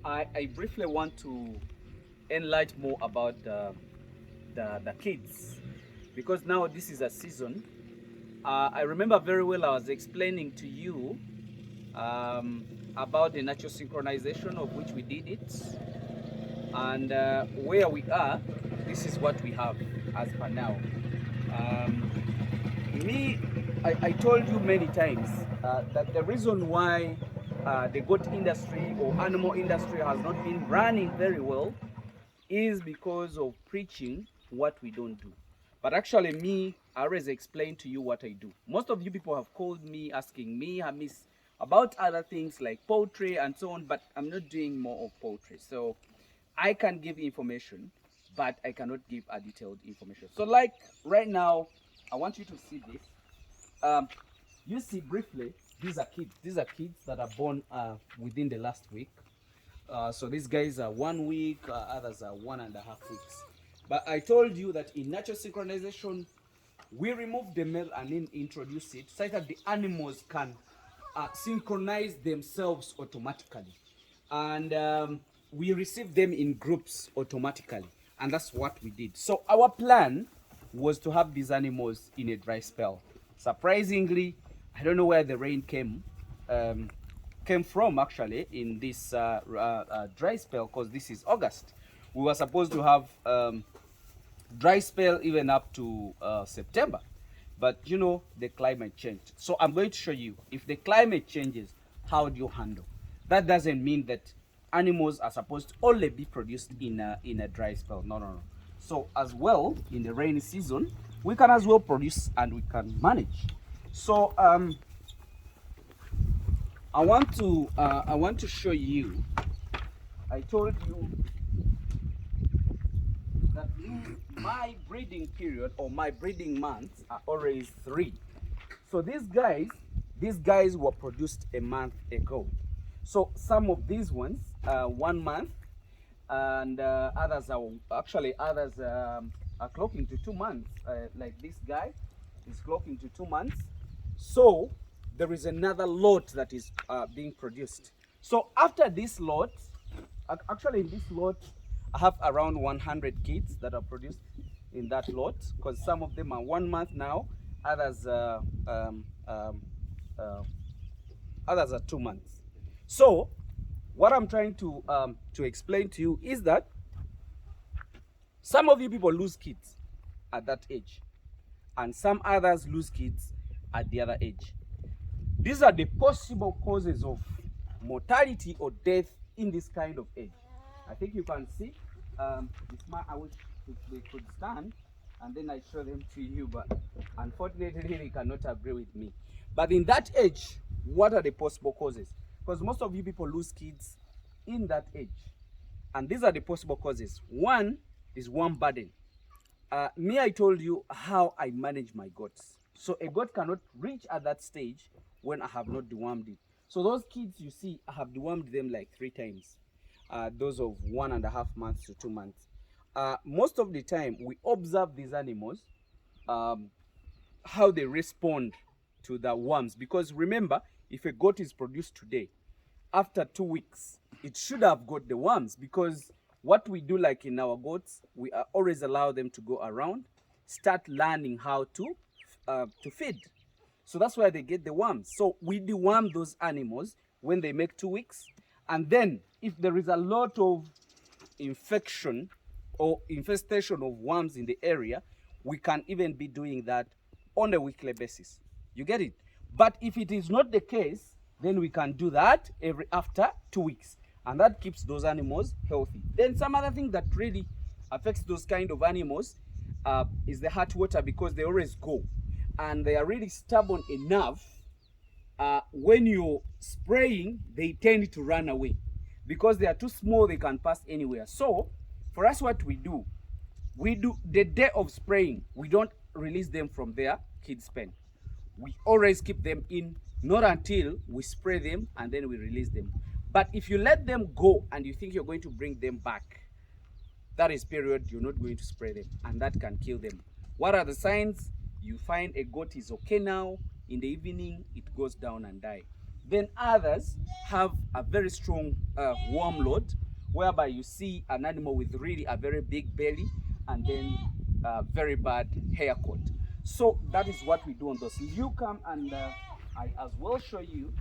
I briefly want to enlighten more about the kids, because now this is a season. I remember very well I was explaining to you about the natural synchronization of which we did it, and where we are. This is what we have as per now. Um, me, I told you many times that the reason why the goat industry or animal industry has not been running very well is because of preaching what we don't do. But actually, me, I always explain to you what I do. Most of you people have called me asking me, Hamis, about other things like poultry and so on, but I'm not doing more of poultry. So I can give information, but I cannot give a detailed information. So, like right now, I want you to see this. Um, you see briefly, these are kids. These are kids that are born within the last week. So these guys are 1 week, others are 1.5 weeks. But I told you that in natural synchronization, we remove the male and then introduce it so that the animals can synchronize themselves automatically. And we receive them in groups automatically. And that's what we did. So our plan was to have these animals in a dry spell. Surprisingly, I don't know where the rain um, came from actually in this dry spell, because this is August. We were supposed to have dry spell even up to September. But you know, the climate changed. So I'm going to show you, if the climate changes, how do you handle? That doesn't mean that animals are supposed to only be produced in a dry spell. No, no, no. So as well, in the rainy season, we can as well produce and we can manage. So I want to show you. I told you that my breeding period or my breeding months are always 3. So these guys were produced a month ago. So some of these ones, 1 month, and others are clocking to 2 months. Like this guy is clocking to 2 months. So there is another lot that is being produced. So after this lot, actually in this lot, I have around 100 kids that are produced in that lot, because some of them are 1 month now, others uh, others are 2 months. So what I'm trying to explain to you is that some of you people lose kids at that age, and some others lose kids at the other age. These are the possible causes of mortality or death in this kind of age. I think you can see. I wish they could stand, and then I show them to you, but unfortunately they cannot agree with me. But in that age, what are the possible causes? Because most of you people lose kids in that age, and these are the possible causes. One is worm burden. Me, I told you how I manage my goats. So a goat cannot reach at that stage when I have not dewormed it. So those kids you see, I have dewormed them like 3 times. Those of 1.5 months to 2 months. Most of the time, we observe these animals, um, how they respond to the worms. Because remember, if a goat is produced today, after 2 weeks, it should have got the worms, because what we do, like in our goats, we always allow them to go around, start learning how to feed. So that's why they get the worms. So we deworm those animals when they make 2 weeks, and then if there is a lot of infection or infestation of worms in the area, we can even be doing that on a weekly basis. You get it? But if it is not the case, then we can do that every after 2 weeks, and that keeps those animals healthy. Then some other thing that really affects those kind of animals is the hot water, because they always go, and they are really stubborn enough. When you're spraying, they tend to run away because they are too small, they can pass anywhere. So for us, what we do the day of spraying, we don't release them from their kids pen. We always keep them in, not until we spray them and then we release them. But if you let them go and you think you're going to bring them back, that is period you're not going to spray them, and that can kill them. What are the signs? You find a goat is okay now, in the evening it goes down and die. Then others have a very strong warm load, whereby you see an animal with really a very big belly and then very bad hair coat. So that is what we do on those. You come and I as well show you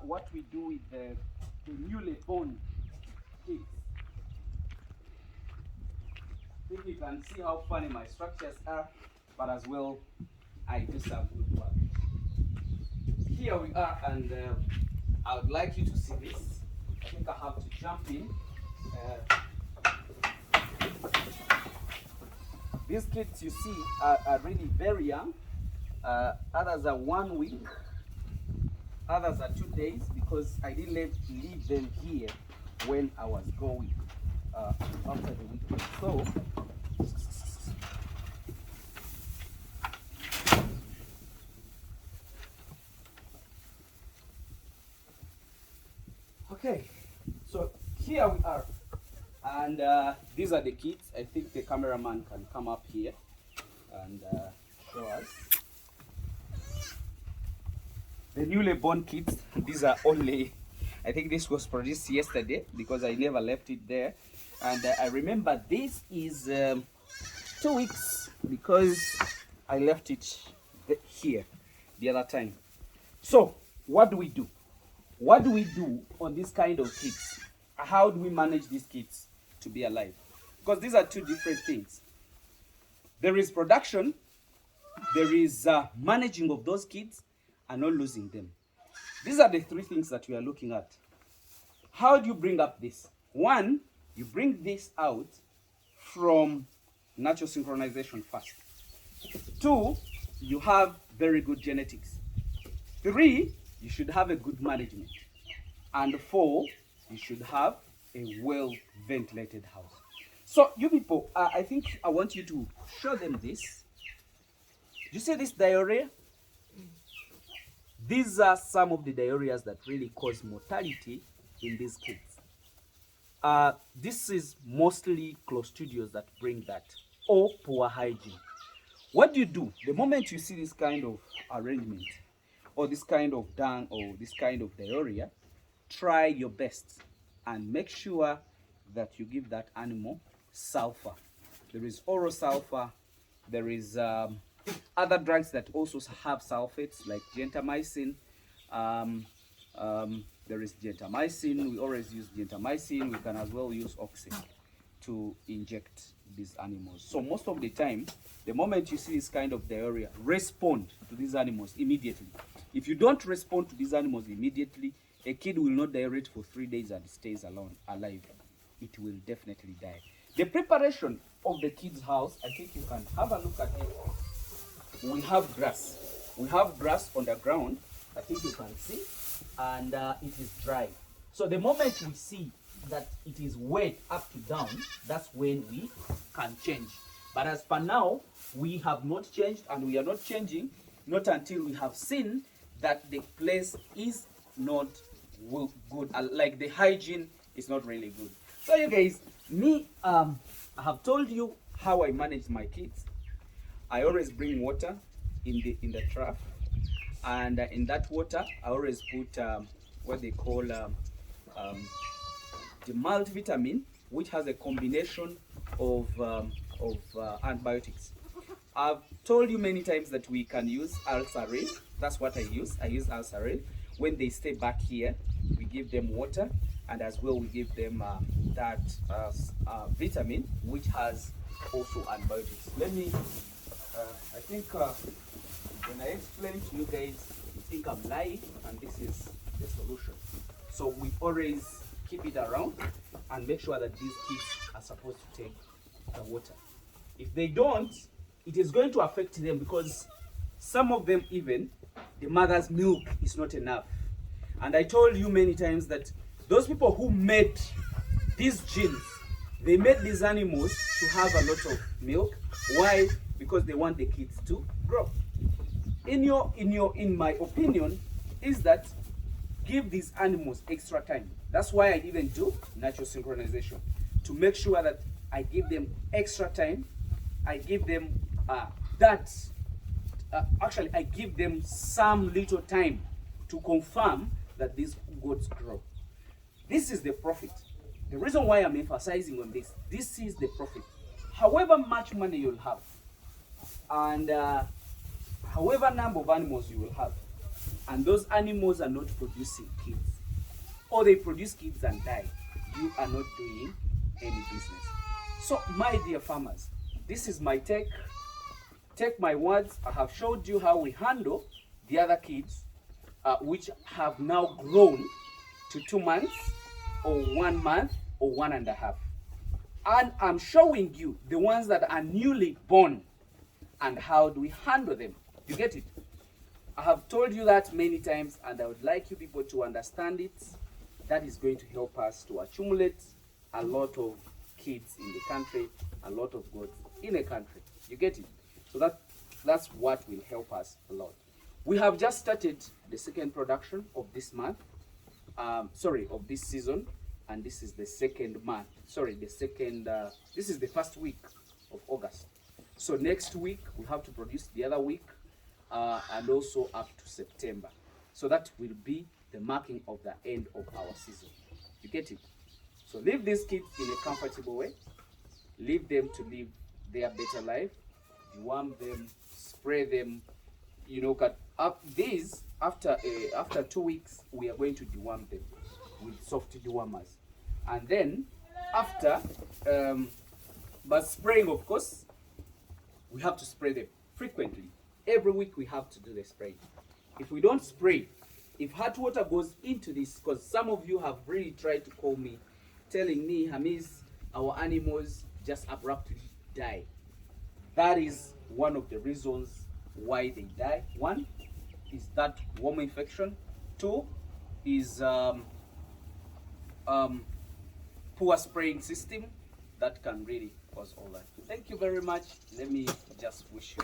what we do with the newly born kids. I think you can see how funny my structures are, but as well, I do some good work. Here we are, and I would like you to see this. I think I have to jump in. These kids you see are really very young. Others are 1 week, others are 2 days, because I didn't leave them here when I was going after the weekend. So okay, so here we are, and these are the kids. I think the cameraman can come up here and show us the newly born kids. These are only, I think this was produced yesterday because I never left it there, and I remember this is 2 weeks because I left it here the other time. So what do we do? What do we do on this kind of kids? How do we manage these kids to be alive? Because these are two different things. There is production, there is managing of those kids, and not losing them. These are the three things that we are looking at. How do you bring up this? One, you bring this out from natural synchronization first. Two, you have very good genetics. Three, you should have a good management. And four, you should have a well-ventilated house. So you people, I think I want you to show them this. You see this diarrhea? These are some of the diarrheas that really cause mortality in these kids. This is mostly Clostridios that bring that, or poor hygiene. What do you do? The moment you see this kind of arrangement, or this kind of dung, or this kind of diarrhea, try your best and make sure that you give that animal sulfur. There is oral sulfur, there is other drugs that also have sulfates like gentamicin. There is gentamicin. We always use gentamicin. We can as well use oxy to inject these animals. So most of the time, the moment you see this kind of diarrhea, respond to these animals immediately. If you don't respond to these animals immediately, a kid will not diarrhea for 3 days and stays alive. It will definitely die. The preparation of the kid's house, I think you can have a look at it. We have grass. We have grass on the ground. I think you can see, and it is dry. So the moment we see that it is wet up to down, that's when we can change. But as per now, we have not changed, and we are not changing not until we have seen that the place is not good, like the hygiene is not really good. So you guys, I have told you how I manage my kids. I always bring water in the trough, and in that water I always put what they call the multivitamin, which has a combination of antibiotics. I've told you many times that we can use Alsarin. That's what I use. I use Alsarin. When they stay back here, we give them water, and as well we give them that vitamin, which has also antibiotics. Let me, I think when I explain to you guys, you think I'm lying, and this is the solution. So we always keep it around and make sure that these kids are supposed to take the water. If they don't, it is going to affect them, because some of them, even the mother's milk is not enough. And I told you many times that those people who made these genes, they made these animals to have a lot of milk. Why? Because they want the kids to grow. In my opinion, is that give these animals extra time. That's why I even do natural synchronization, to make sure that I give them extra time. I give them actually I give them some little time to confirm that these goats grow. This is the profit. The reason why I'm emphasizing on this is the profit. However much money you'll have, and however number of animals you will have, and those animals are not producing kids, or they produce kids and die, you are not doing any business. So my dear farmers, this is my take. Take my words. I have showed you how we handle the other kids, which have now grown to 2 months, or 1 month, or 1.5. And I'm showing you the ones that are newly born and how do we handle them. You get it? I have told you that many times, and I would like you people to understand it. That is going to help us to accumulate a lot of kids in the country, a lot of goats in the country. You get it? So that's what will help us a lot. We have just started the second production of this month, of this season, and this is the second month. This is the first week of August. So next week we have to produce the other week, and also up to September. So that will be the marking of the end of our season. You get it? So leave these kids in a comfortable way. Leave them to live their better life. Deworm them, spray them. You know, cut up these after 2 weeks. We are going to deworm them with soft dewormers, and then after, but spraying, of course, we have to spray them frequently. Every week we have to do the spray. If we don't spray, if hot water goes into this, because some of you have really tried to call me, telling me, Hamiisi, our animals just abruptly die. That is one of the reasons why they die. One is that worm infection. Two is poor spraying system that can really cause all that. Thank you very much. Let me just wish you